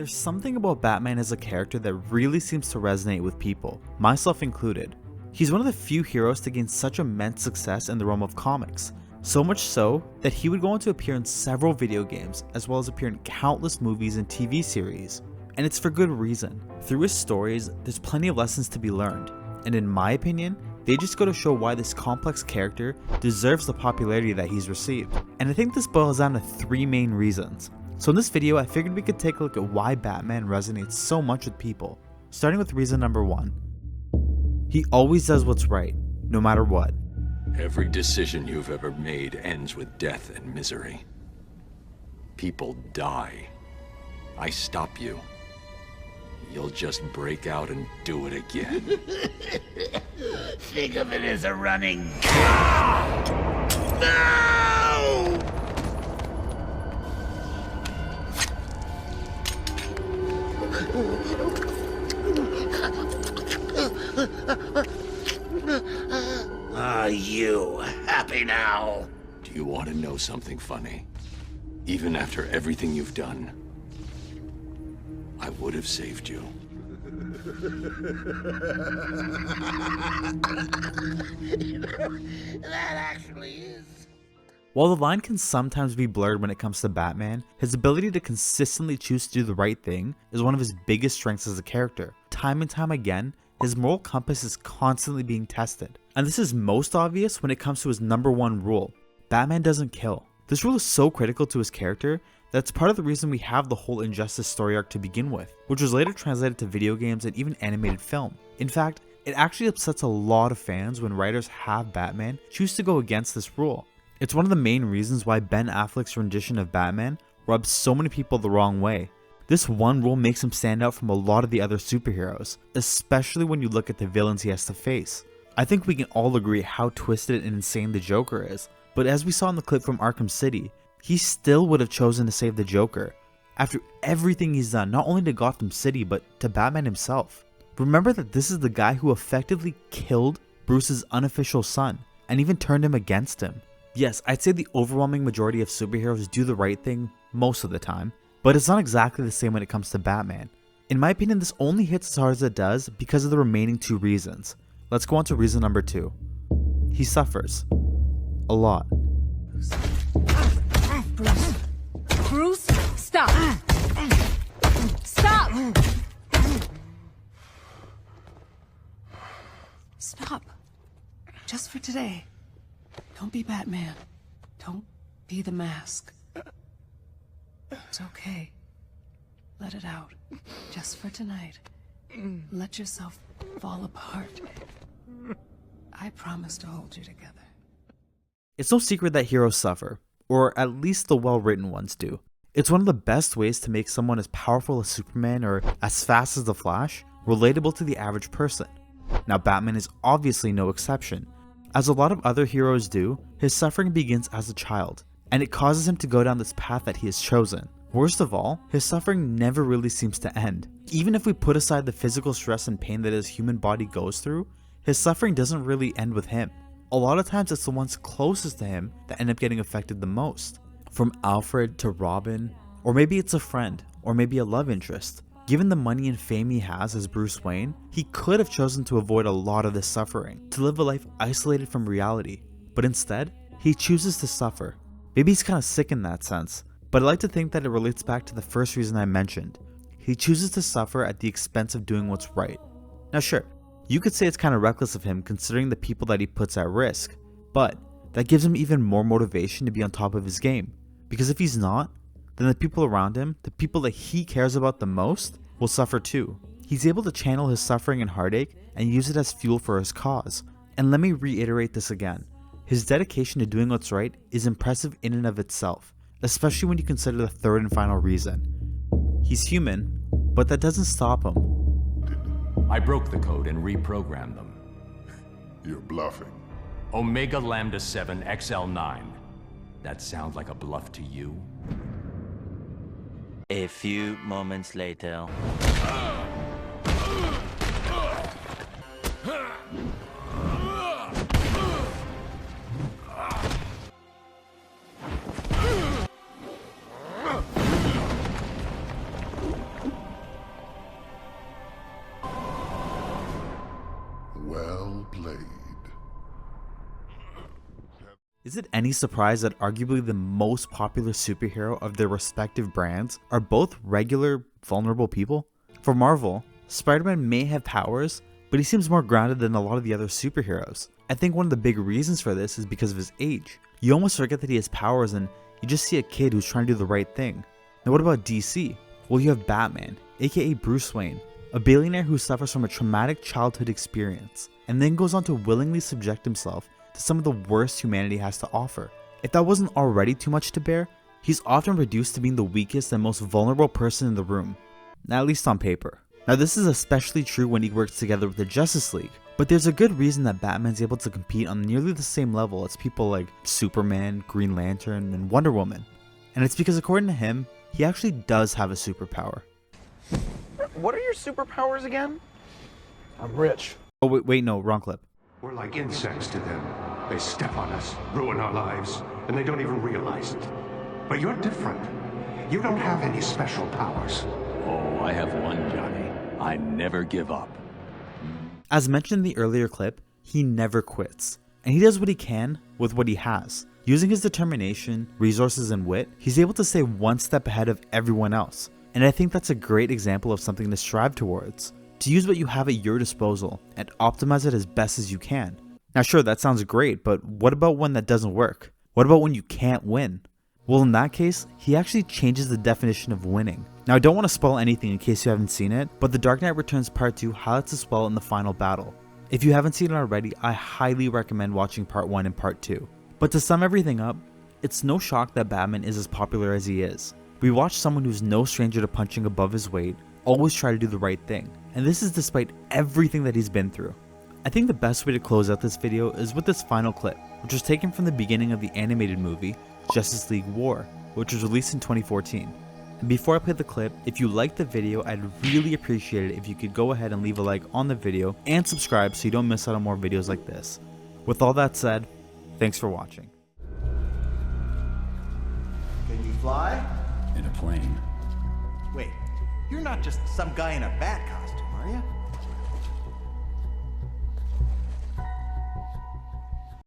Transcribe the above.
There's something about Batman as a character that really seems to resonate with people, myself included. He's one of the few heroes to gain such immense success in the realm of comics, so much so that he would go on to appear in several video games as well as appear in countless movies and TV series. And it's for good reason. Through his stories, there's plenty of lessons to be learned, and in my opinion, they just go to show why this complex character deserves the popularity that he's received. And I think this boils down to 3 main reasons. So in this video, I figured we could take a look at why Batman resonates so much with people. Starting with reason number 1. He always does what's right, no matter what. Every decision you've ever made ends with death and misery. People die. I stop you. You'll just break out and do it again. Think of it as a running gag. No! Are you happy now? Do you want to know something funny? Even after everything you've done, I would have saved you. That actually is. While the line can sometimes be blurred when it comes to Batman, his ability to consistently choose to do the right thing is one of his biggest strengths as a character. Time and time again, his moral compass is constantly being tested. And this is most obvious when it comes to his number 1 rule: Batman doesn't kill. This rule is so critical to his character that it's part of the reason we have the whole Injustice story arc to begin with, which was later translated to video games and even animated film. In fact, it actually upsets a lot of fans when writers have Batman choose to go against this rule. It's one of the main reasons why Ben Affleck's rendition of Batman rubs so many people the wrong way. This one rule makes him stand out from a lot of the other superheroes, especially when you look at the villains he has to face. I think we can all agree how twisted and insane the Joker is, but as we saw in the clip from Arkham City, he still would have chosen to save the Joker after everything he's done, not only to Gotham City but to Batman himself. Remember that this is the guy who effectively killed Bruce's unofficial son and even turned him against him. Yes, I'd say the overwhelming majority of superheroes do the right thing most of the time, but it's not exactly the same when it comes to Batman. In my opinion, this only hits as hard as it does because of the remaining 2 reasons. Let's go on to reason number 2. He suffers. A lot. Bruce, stop! Stop! Stop. Just for today. Don't be Batman. Don't be the mask. It's okay. Let it out. Just for tonight. Let yourself fall apart. I promise to hold you together. It's no secret that heroes suffer, or at least the well-written ones do. It's one of the best ways to make someone as powerful as Superman or as fast as the Flash relatable to the average person. Now, Batman is obviously no exception. As a lot of other heroes do, his suffering begins as a child, and it causes him to go down this path that he has chosen. Worst of all, his suffering never really seems to end. Even if we put aside the physical stress and pain that his human body goes through, his suffering doesn't really end with him. A lot of times it's the ones closest to him that end up getting affected the most. From Alfred to Robin, or maybe it's a friend, or maybe a love interest. Given the money and fame he has as Bruce Wayne, he could have chosen to avoid a lot of this suffering, to live a life isolated from reality. But instead, he chooses to suffer. Maybe he's kind of sick in that sense, but I like to think that it relates back to the first reason I mentioned. He chooses to suffer at the expense of doing what's right. Now sure, you could say it's kind of reckless of him considering the people that he puts at risk, but that gives him even more motivation to be on top of his game. Because if he's not, then the people around him, the people that he cares about the most, will suffer too. He's able to channel his suffering and heartache and use it as fuel for his cause. And let me reiterate this again. His dedication to doing what's right is impressive in and of itself, especially when you consider the third and final reason. He's human, but that doesn't stop him. I broke the code and reprogrammed them. You're bluffing. Omega Lambda 7 XL9. That sounds like a bluff to you? A few moments later. Is it any surprise that arguably the most popular superhero of their respective brands are both regular, vulnerable people? For Marvel, Spider-Man may have powers, but he seems more grounded than a lot of the other superheroes. I think one of the big reasons for this is because of his age. You almost forget that he has powers and you just see a kid who's trying to do the right thing. Now what about DC? Well, you have Batman, aka Bruce Wayne, a billionaire who suffers from a traumatic childhood experience, and then goes on to willingly subject himself to some of the worst humanity has to offer. If that wasn't already too much to bear, he's often reduced to being the weakest and most vulnerable person in the room, at least on paper. Now this is especially true when he works together with the Justice League, but there's a good reason that Batman's able to compete on nearly the same level as people like Superman, Green Lantern, and Wonder Woman. And it's because according to him, he actually does have a superpower. What are your superpowers again? I'm rich. Oh wait, no, wrong clip. We're like insects to them. They step on us, ruin our lives, and they don't even realize it. But you're different. You don't have any special powers. Oh, I have one, Johnny. I never give up. As mentioned in the earlier clip, he never quits, and he does what he can with what he has. Using his determination, resources, and wit, he's able to stay one step ahead of everyone else, and I think that's a great example of something to strive towards. To use what you have at your disposal and optimize it as best as you can. Now sure, that sounds great, but what about when that doesn't work? What about when you can't win? Well, in that case, he actually changes the definition of winning. Now I don't want to spoil anything in case you haven't seen it, but The Dark Knight Returns Part 2 highlights this well in the final battle. If you haven't seen it already, I highly recommend watching Part 1 and Part 2. But to sum everything up, it's no shock that Batman is as popular as he is. We watch someone who's no stranger to punching above his weight, always try to do the right thing, and this is despite everything that he's been through. I think the best way to close out this video is with this final clip, which was taken from the beginning of the animated movie, Justice League War, which was released in 2014. And before I play the clip, if you liked the video, I'd really appreciate it if you could go ahead and leave a like on the video and subscribe so you don't miss out on more videos like this. With all that said, thanks for watching. Can you fly? In a plane. Wait, you're not just some guy in a bat costume, are you?